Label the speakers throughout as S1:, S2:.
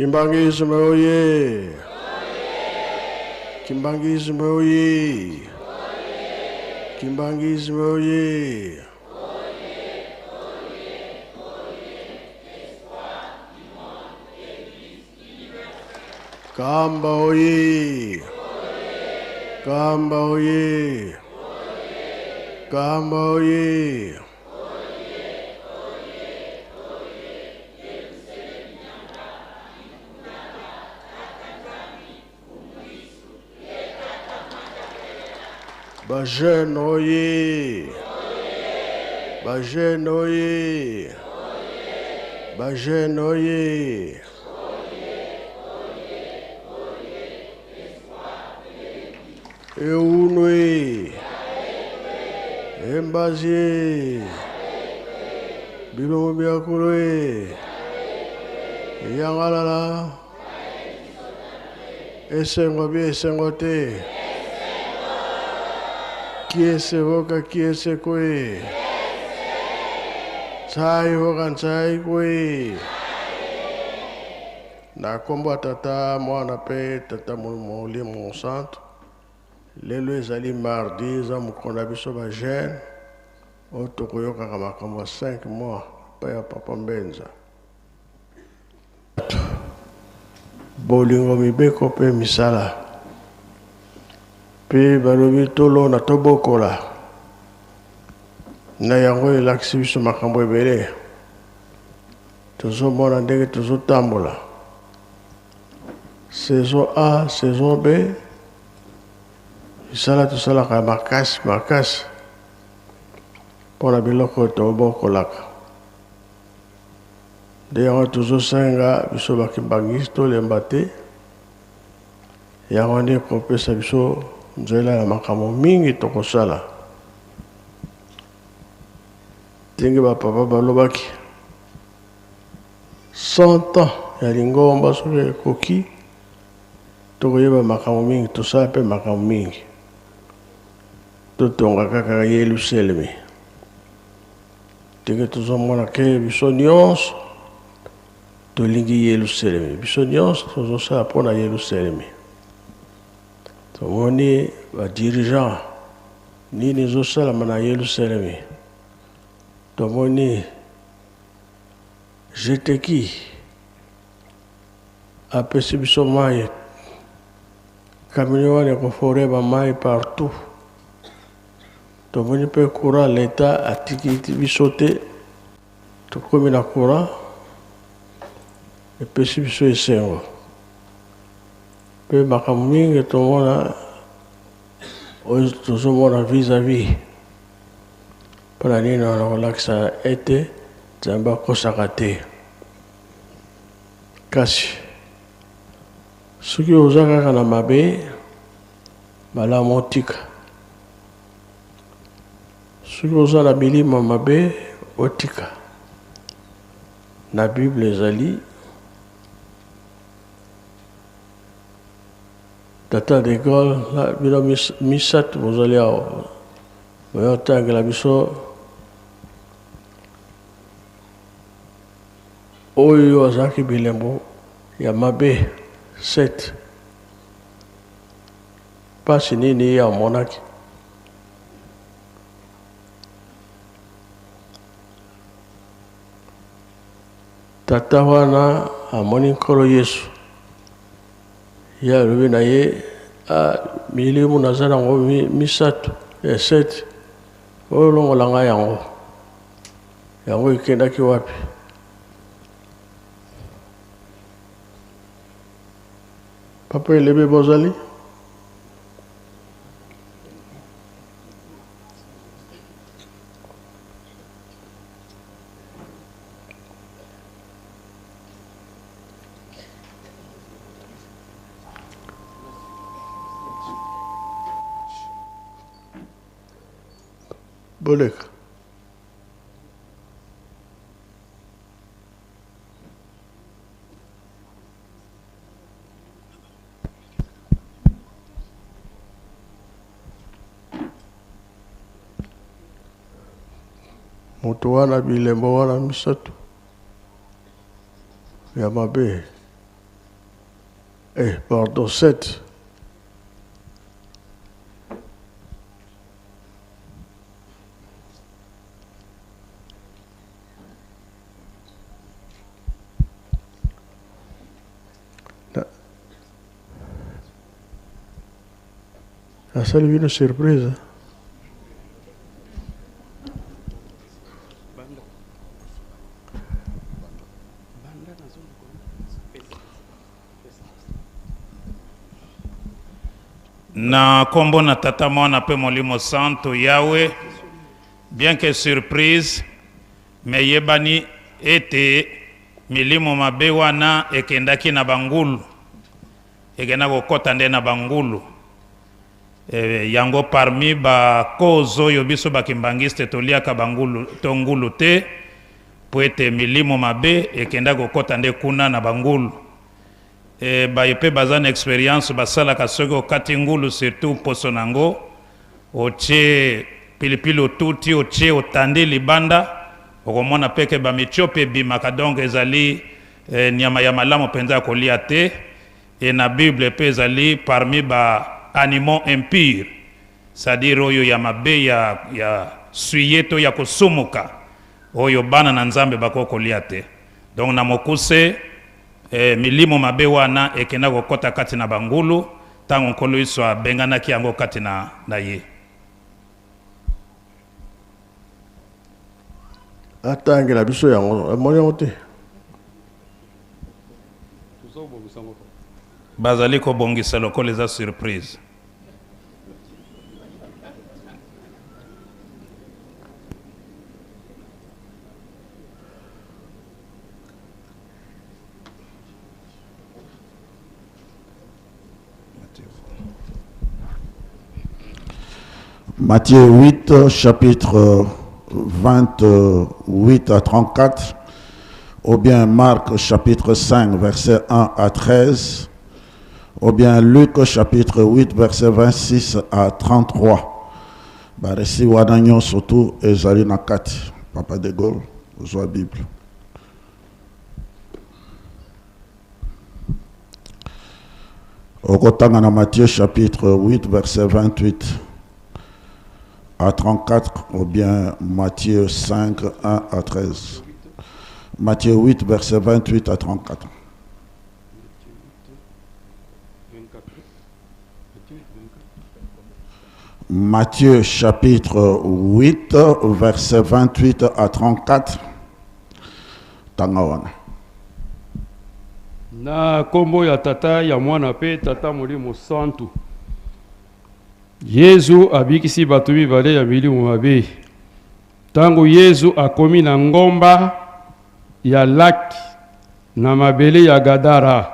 S1: Kimbangisme oye! Kimbangisme oye! Kimbangisme oye! Kamba oye! Kamba oye! Kamba oye! Bajen oye! Bajen oye! Bajen oye! Eunwe! Embazie! Bilomo biakurwe! Yangalala! Esengo bi esengo te! Kiese voka kiese kwe. Chai voka chai kwe. Na kombo tata mwana pe tata muli mon santo. Lelo ezali mardi za mukonda biso ba jeune. Oto koyoka kama kombo 5 mois pa ya papa mbenza. Bolingo mibeko pe misala. Pe balobi tolo na tobokola na yango elakisi biso makambo ebele tozomona ndenge tozotambola saison A saison B misala tosalaka makasi mpona biloko tobokolaka nde yango tozosenga biso bakimbangisi tolemba te yango nde kopesa biso nzela ya makambo mingi tokosala ndenge bapapa balobaki 100 ans ya lingomba soki ekoki tokoyeba makambo mingi tosala mpe makambo mingi totonga kaka Yelusalemi ndenge tozomona ke biso nyonso tolingi Yelusalemi biso nyonso tozosala mpona Yelusalemi tomoni badirigeant nini ezosalama na Yelusalemi tomoni jeteki apesi biso mai kamino wana ekofore bamai partout tomoni mpe courant leta atiki biso te tokomi na courant epesi biso esengo mpe makambo mingi tomona oyo tozomona vis-à-vis mpona nini wana kolakisa ete nzambe akosaka te kasi soki oza kaka na mabe malamu otika soki oza na bilima mabe otika na bible ezali tata de Gaulle bino misato bozali awa boyotangela biso oyo azalaki bilembo ya mabe 7 mpasi nini ye amonaki tata wana amoni nkolo Yesu ye alobi na ye milimu naza nango misato 7 oyo longola ngai yango ekendaki wapi papa elebe bozali boleka moto wana bilembo wana misato ya mabe Pardon, 7. La seule une surprise.
S2: Na kombo na tata mwana pe molimo santo yawe, bien que surprise, me yebani ete milimo mabe wana ekendaki na bangulu, ekenda kokota nde na bangulu. Yango parmi ba kozo yo biso bakimbangiste toliaka bangulu tongulu te, po ete milimo mabe ekenda kokota nde kuna na bangulu. Ba yepe bazana expérience basala kasoki okati ngulu surtout poso nango oche pilipili otuti oche otande libanda okomona peke ba mitiope bimaka donc ezali nyama ya malamu penza kolia te na Bible pe ezali parmi ba animaux impurs, c'est-à-dire oyo ya mabe ya suyeto ya kosumuka oyo bana na nzambe bakokolia te. Donc na mokuse milimo mabe wana ekenda kokota kati na bangulu tango nkolo iso abenganaki yango kati na ye.
S1: Atangela biso yango moyo te.
S2: Bazali kobongisa lokola eza surprise.
S3: Matthieu 8, chapitre 28 à 34, ou bien Marc, chapitre 5, verset 1 à 13, ou bien Luc, chapitre 8, verset 26 à 33. Baresi wadanyo surtout ezali na kati. Papa de Gaulle, ozwa Bible. Okotanga na Matthieu, chapitre 8, verset 28 à 34, ou bien Matthieu 5, 1 à 13. Matthieu 8, verset 28 à 34. Matthieu chapitre 8, verset 28 à 34. Tangawana.
S4: Na kombo ya tata ya mwana pe tata molimo santu. Yesu abikisi bato mibale ya milimo mabe. Tango Yesu akomi na ngomba ya laki na mabele ya Gadara.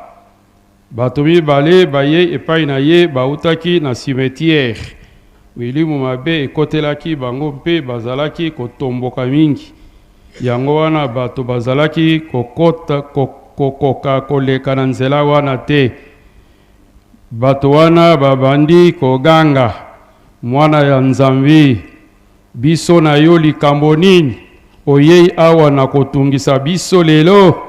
S4: Bato mibale baye epai na ye bautaki na cimetière. Milimo mabe ekotelaki bango mpe bazalaki kotomboka mingi. Yango wana bato bazalaki kokoka koleka na nzela wana te. Bato wana babandi koganga, mwana ya Nzambi, biso na yo likambo nini oyei awa na kotungisa biso lelo?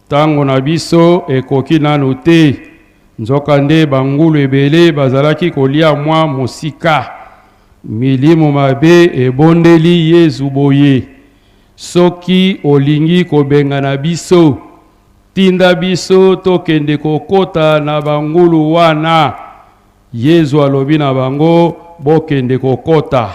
S4: Tango na biso ekoki nanu te. Nzoka nde bangulu ebele bazalaki kolia mwa mosika. Milimo mabe ebondeli Yesu boye. Soki olingi kobenga na biso, tinda biso tokende kokota na bangulu wana. Yesu alobi na bango bokende kokota.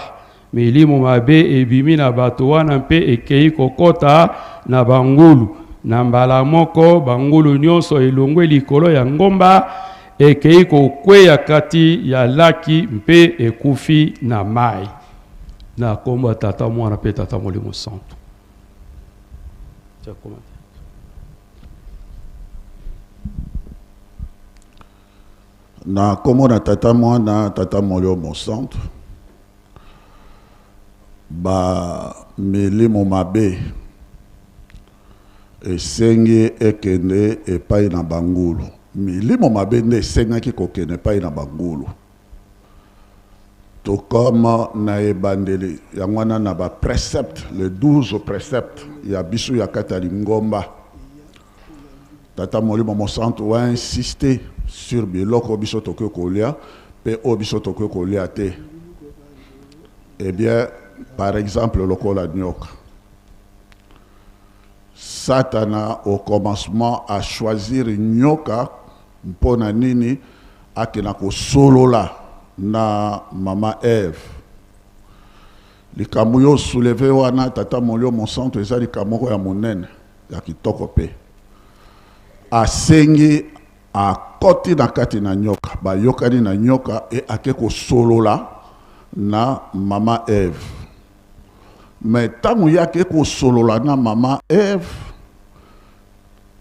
S4: Milimo mabe ebimi na bato wana mpe ekei kokota na bangulu. Na mbala moko bangulu nyonso elongwe likolo ya ngomba ekei kokweya kati ya laki mpe ekufi na mai. Na komba tata mwana pe tata molimo santo.
S3: Na kombo na tata mwana tata molimo santo. Ba milimo mabe esengi ekende epai na bangulu. Milimo mabe nde esengaki kokende epai na bangulu. To comme na ebandeli yangwana na ba précepte, les 12 préceptes ya biso ya kata lingomba. Tata molimo santo wa insister sur biloko biso tokoki kolia pe o biso tokoki kolia te. Eh bien, par exemple, lokola nyoka. Satana au commencement a choisir nyoka mpona nini akena ko solola na mama Ève. Likambo yo soulevé wana tata molio mon centre eza likambo ya monene ya kitoko pe. Asengi akoti na kati na nyoka, bayokani na nyoka e ake ko solola na mama Ève. Mais tango yake ko solola na mama Ève,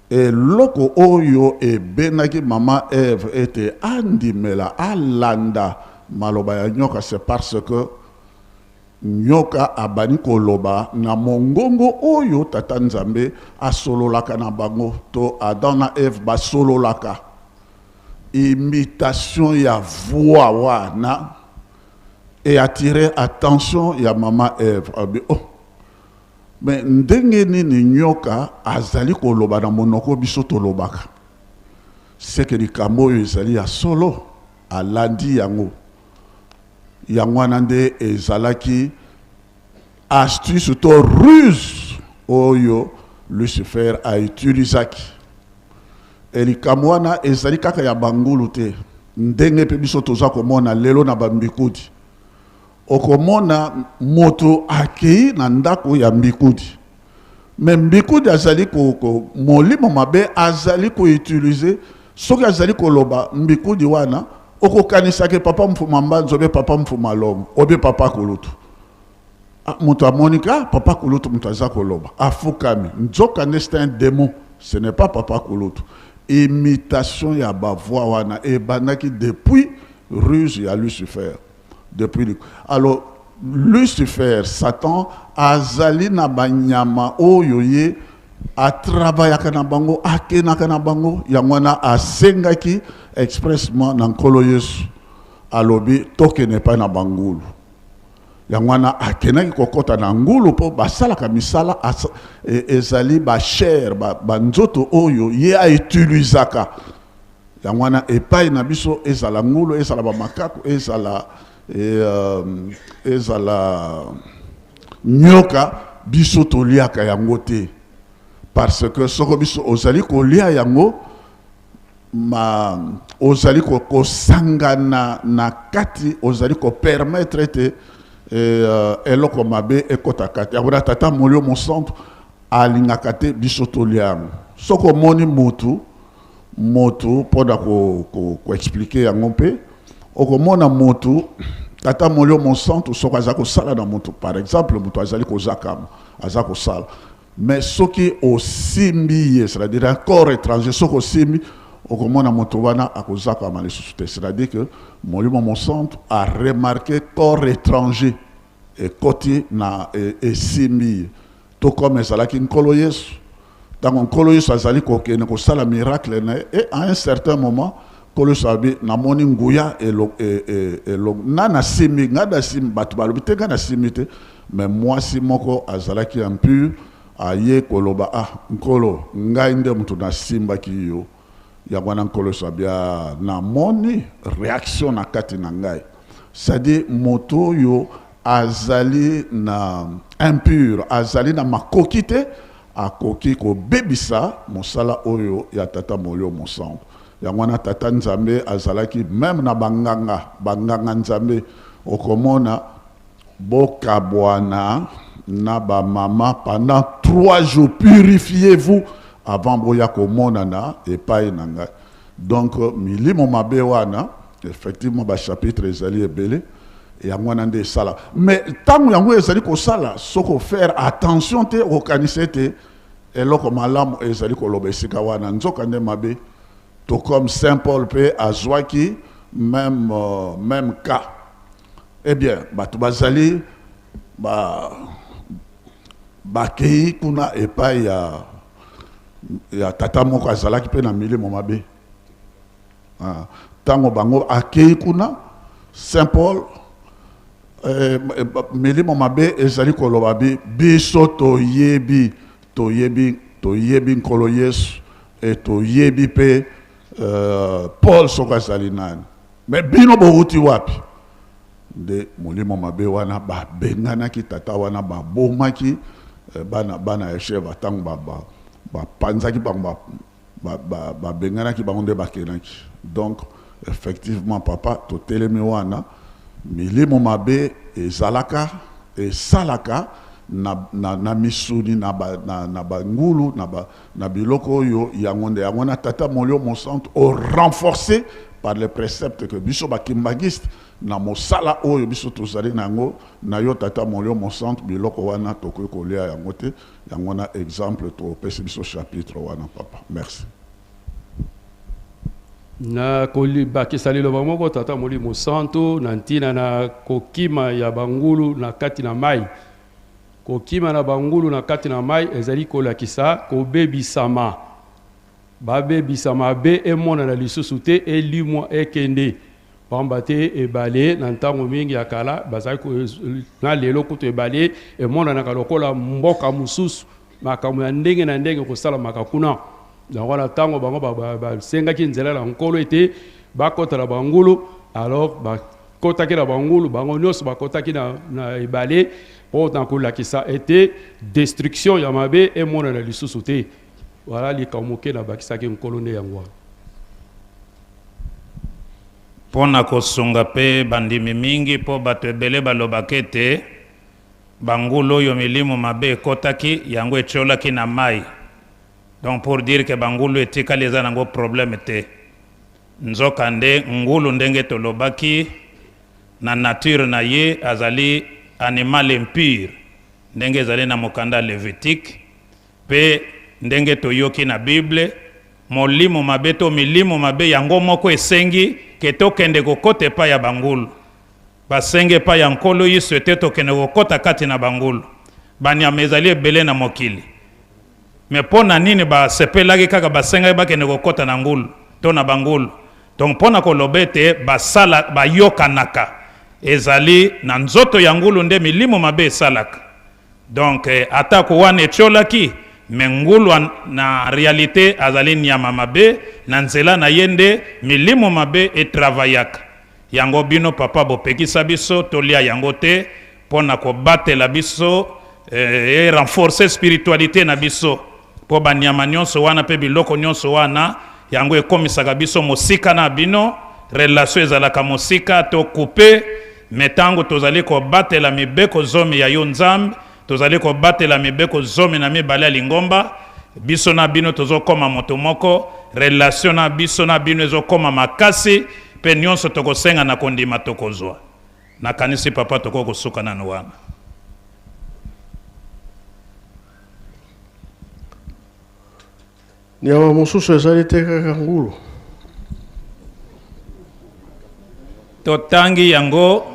S3: et loko oyo e benaki mama Ève était andimela alanda maloba ya nyoka, c'est parce que nyoka abani koloba na mongongo oyo tata nzambe asololaka na bango to Adam na Ève basololaka. Imitation ya voix wana et attirer attention ya mama Ève. Oh. Mais ndenge nini nyoka azali koloba na monoko biso tolobaka. C'est que likambo oyo ezali ya solo alandi yango. Yango nande ezalaki astuce to ruse oyo Lucifer a utilisaki. Et likambo wana ezali kaka ya bangulu te. Ndenge pe biso toza komona lelo na bambikudi. Okomona moto akei na ndako ya mbikudi. Mais mbikudi azali ko molimo mabe azali ko utiliser soki azali ko loba mbikudi wana okokanisa ke papa mfuma mbanzo be papa mfuma longo obe papa kulutu. Moto amonika papa kulutu mutaza ko loba afukami nzoka c'est un démon, ce n'est pas papa kulutu. Imitation ya ba voix wana e banaki depuis ruse ya Lucifer. Depuis alors Lucifer Satan azali na banyama oyo ye a travaillaka na bango akenaka na bango yangwana asengaki expressement na nkolo Yesu alobi tokene pa na bangulu yangwana akenaki kokota na ngulu po basalaka misala ezali ba chair ba nzoto oyo ye a utilisaka yangwana epai na biso ezala ngulu ezala ba makako ezala ezala nyoka biso toliaka yango te parce que soko biso ozali kolia yango ma ozali ko sangana na kati ozali ko permettre te eloko mabe ekota kati abona tata molio mon centre alingaka te biso tolia yango soko moni motu poda ko expliquer yango pe okomona motu tata molio mon centre soko azako sala na motu par exemple motu azali ko zakam azako sala mais soki osimbi c'est-à-dire un corps étranger soko simbi okomona motu wana akozaka ma lesuite c'est-à-dire que molio mon centre a remarqué corps étranger et côté na et simbi to comme ezalaki nkolo Yesu tango nkolo Yesu azali ko kene ko sala miracle na et à un certain moment kolo sabi na moni nguya na simi ngada sim batu balobite ngana simite mais moi si moko azalaki impur aye koloba nkolo ngai nde mutu na simba ki yo ya wana nkolo sabi na moni réaction na kati na ngai c'est-à-dire moto yo azali na impur azali na makokite akoki ko bebisa mosala oyo ya tata molio mon sang. Yangwana tata nzambe azalaki même na banganga nzambe okomona bokabwana na ba mama pendant 3 jours purifiez-vous avant boya komonana epai nanga. Donc milimo mabe wana effectivement ba chapitre ezali ebele yangwana nde sala mais tango yango ezali ko sala soko faire attention te okanise te eloko malamu ezali ko loba esika wana nzoka nde mabe. Tout comme Saint Paul peut azwaki même cas. Eh bien, batu bazali kei kuna epai ya tata moko azalaki pe na milimo mabe. Tango bango akei kuna Saint Paul milimo mabe ezali koloba biso toyebi nkolo Yesu et toyebi pe Paul soka azali nani. Mais bino boruti wapi? De molimo mabe wana ba benganaki tata wana ba bomaki bana esheva tang ba panzaki ba benganaki bango nde bakenaki. Donc effectivement papa to telemi wana milimo mabe ezalaka et salaka na misuni na bangulu na biloko yo yangonde yangona tata molio mon centre au renforcé par les préceptes que biso bakimbagiste na mosala oyo biso tozali nango na yo tata molio mon centre biloko wana tokoki kolia yango te yangona exemple to pesi biso chapitre wana papa. Merci.
S4: Na bakisali loba moko tata molimo santo na ntina na kokima ya bangulu na kati na mai. Kokima na bangulu na kati na mai ezali kolakisa kobebisama. Babebisama be emona na lisusu te elimwa ekende. Pamba te ebale na ntango mingi ya kala bazali na lelo kutu ebale emona na kalokola mboka mususu makambo ya ndenge na ndenge kosala makakuna. Donc on attend que sengaki nzela la nkolo ete bakota la bangulu alors bakotaki la bangulu bango nyos bakotaki na ebale autant que la kisa était destruction ya mabe et mona na lisusu te. Voilà li kamoke na bakisaki nkolo ne yango.
S2: Pona kosunga pe bandimi mingi po bato ebele balobaki te bangulu oyo milimo mabe ekotaki yango etiolaki na mai. Donc pour dire que bangulu etikali eza nango problème te. Nzokande ngulu ndenge tolobaki na nature na ye azali animal impur. Ndenge ezali na mokanda Lévitique pe ndenge toyoki na Bible molimo mabe to milimo mabe yango moko esengi ke tokende kokota pa ya bangulu. Basenge pa ya nkolo yiso ete tokende kokota kati na bangulu. Banyama ezali ebele na mokili. Mais pona nini ba sepelaki kaka basenga bakende kokota na ngulu to na bangulu. Donc pona kolobete basala bayokanaka ezali na nzoto ya ngulu nde milimo mabe esalaka. Donc atako wana etiolaki me ngulu na réalité azali nyama mabe na nzela na yende milimo mabe etravayaka. Yango bino papa bopekisa biso tolia yango te pona kobatela biso renforcer spiritualité na biso. Po banyama nyonso wana pe biloko nyonso wana yango ekomisaka biso mosika na bino relation ezalaka mosika to couper metango tozali ko batela mibeko zomi ya yo nzambe tozali ko batela mibeko zomi na mibale ya lingomba biso na bino tozokoma moto moko relation na biso na bino ezokoma makasi pe nyonso tokosenga na kondima tokozwa na kanisi papa tokokosuka na wana.
S1: Nyama mususu ezali te kaka ngulu.
S2: Totangi yango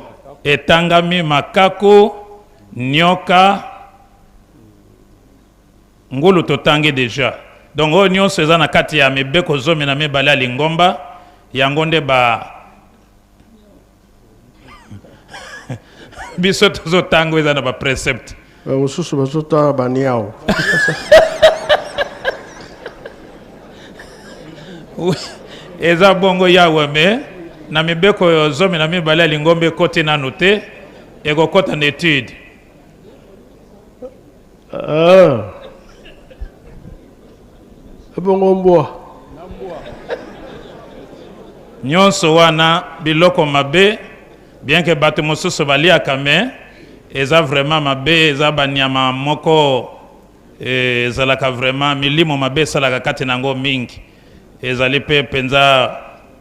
S2: etangami makaku nyoka ngulu totangi déjà. Donc oyo nyonso eza na kati ya mibeko zomi na mibale ya lingomba yango nde ba biso tozotango eza na ba precept.
S1: Mususu bazotanga baniao.
S2: Eza bongo yawe me na mibeko zomi na mibale ya lingombe kote nanu te ekokota na étude.
S1: Ebongo mboa
S2: nyonso wana biloko mabe bien que bato mosusu baliaka me eza vraiment mabe eza banyama moko ezalaka vraiment milimo mabe esalaka kati nango mingi ezali pe penza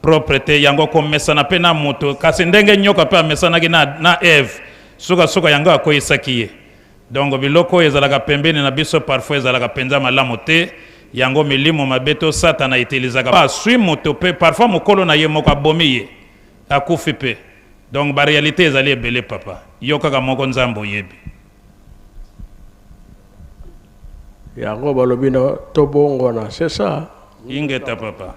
S2: propreté yango komesana pe na moto kasi ndenge nyoka pe amesanaki na Eve suka yango akoyisaki ye. Donc biloko ezalaka pembeni na biso parfois ezalaka penza malamu te yango milimo mabe to satana itilizaka pa sui moto pe parfois mokolo na ye moko abomi ye akufi pe. Donc ba réalité ezali ebele papa yo kaka moko nzambo yebi
S1: yango balobi na tobongo na c'est ça.
S2: Ingeta papa.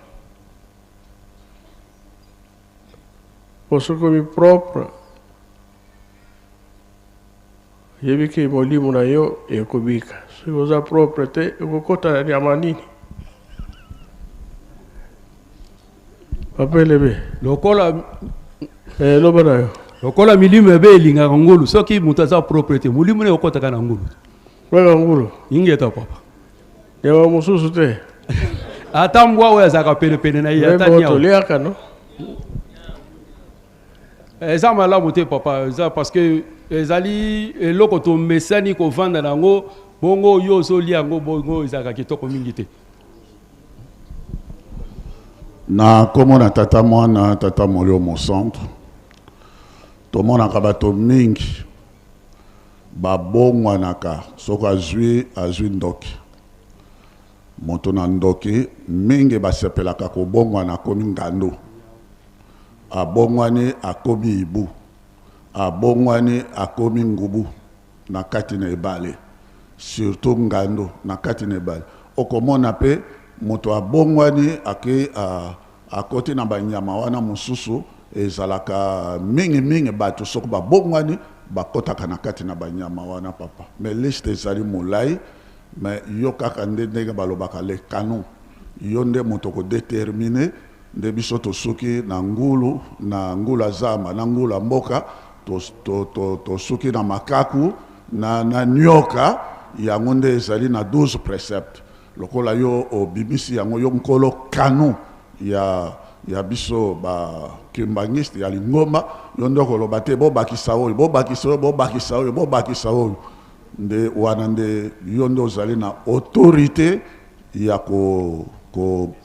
S1: Pour ce qui est propre, il y a qui molimo na yo ekobika. Si vous êtes propre te ekokota ya manini. Papa lebe.
S4: Lokola
S1: Loba yo.
S4: lokola milimo ebe elinga ngulu soki mutaza propriété mulimo ne okota kana ngulu.
S1: Wega ngulu.
S4: Ingeta papa.
S1: Yawa mususu te.
S4: Atambwa oya zaka pene na yata nya.
S1: Liaka no.
S4: Eza malamu te papa, eza parce que ezali eloko to mesani ko vanda nango bongo yo so liango bongo ezaka kitoko mingi te.
S3: Na komona tata mwana tata molio mo centre tomona kabato mingi babongwanaka soko azwi ndoki moto na ndoki mingi basepelaka kobongwana komi ngando abongwani akomi ibu abongwani akomi ngubu na kati na ebale surtout ngando na kati na ebale okomona pe moto abongwani ake akoti na banyama wana mususu ezalaka mingi bato soko babongwani bakotaka na kati na banyama wana papa mais liste ezali molai mais yo kaka ndenge balobaka le canon yo nde moto ko déterminer nde biso tosuki na ngulu azama na ngulu mboka tosuki na makaku na nyoka yango nde ezali na 12 préceptes lokola yo obimisi yango yo nkolo canon ya biso ba kimbangiste ya lingomba yo ndo koloba te bobakisa oyo nde wana nde yo ndo ozali na autorité ya ko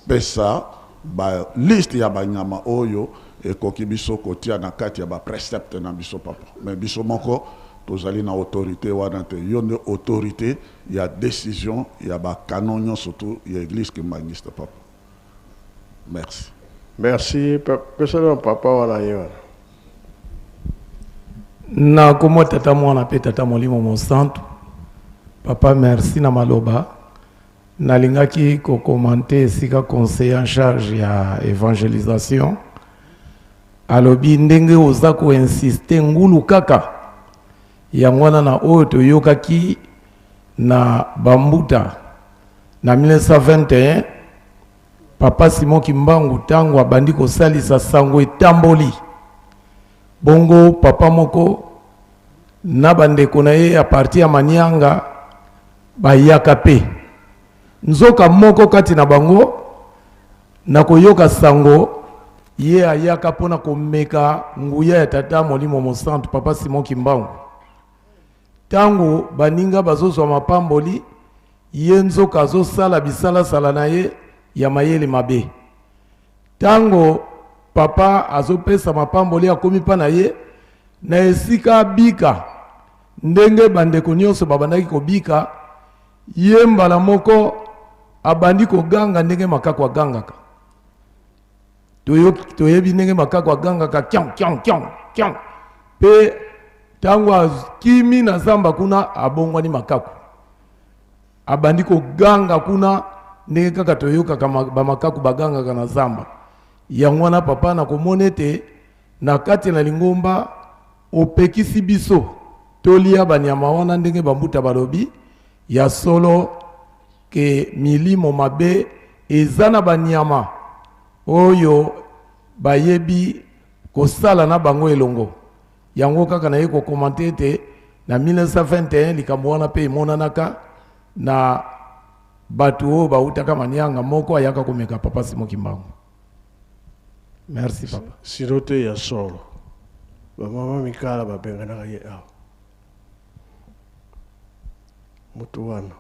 S3: pesa ba liste ya banyama oyo ekoki biso kotia na kati ya ba précepte na biso papa mais biso moko tozali na autorité wana te yo nde autorité ya décision ya ba canon surtout ya église kimbangiste papa. Merci
S1: Personne papa wana yo.
S5: Na komo tata mwana pe tata molimo mo santo. Papa merci na maloba. Nalingaki ko commenter sika conseiller en charge ya évangélisation. Alobi ndenge oza ko insister ngulu kaka. Ya mwana na oyo toyokaki na Bambuta na 1921 Papa Simon Kimbangu tango abandi kosalisa sango etamboli bongo papa moko na bandeko na ye a partir ya Manianga bayaka pe nzoka moko kati na bango na koyoka sango ye ayaka pona komeka nguya ya tata molimo mo centre Papa Simon Kimbangu tango baninga bazozwa mapamboli ye nzoka azosala bisala sala na ye ya mayele mabe tango papa azopesa mapamboli akomi pa na ye na esika bika ndenge bandeko nyonso babandaki kobika ye mbala moko abandi koganga ndenge makako agangaka toyebi ndenge makako agangaka kyang pe tango akimi na zamba kuna abongwani makako abandi koganga kuna ndenge kaka toyokaka bamakaku bagangaka na zamba yango wana papa na komona ete na kati na lingomba opekisi biso tolia banyama wana ndenge bambuta balobi ya solo ke milimo mabe eza na banyama oyo bayebi kosala na bango elongo yango kaka na ye kokomante ete na 1921 likambo wana pe emonanaka na batu oyo bautaka Manianga moko ayaka komeka Papa Simon Kimbangu. Merci papa.
S1: Sirote ya solo. Mama mikala babenganaka ye awa. Mutu wana.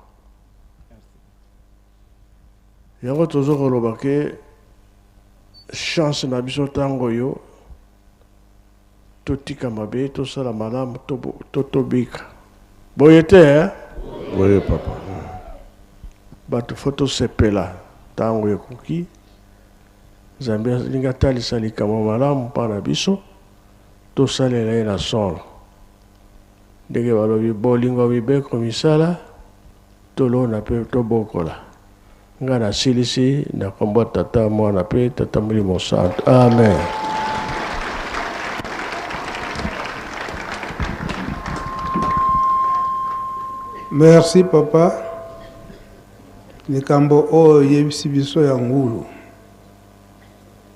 S1: Yango tozo koloba ke chance na biso tango yo totika mabe tosala malamu tobika. Boyete hein?
S3: Oui papa.
S1: Bato foto sepela tango ekoki Zambia linga talisa likambo malamu mpona biso tosalela ye na solo ndenge balobi bolingo bibeko misala tolona mpe tobokola nga nasilisi na kombo tata mwana mpe tata molimo santo amen.
S6: Merci papa. Likambo o yebisi biso ya ngulu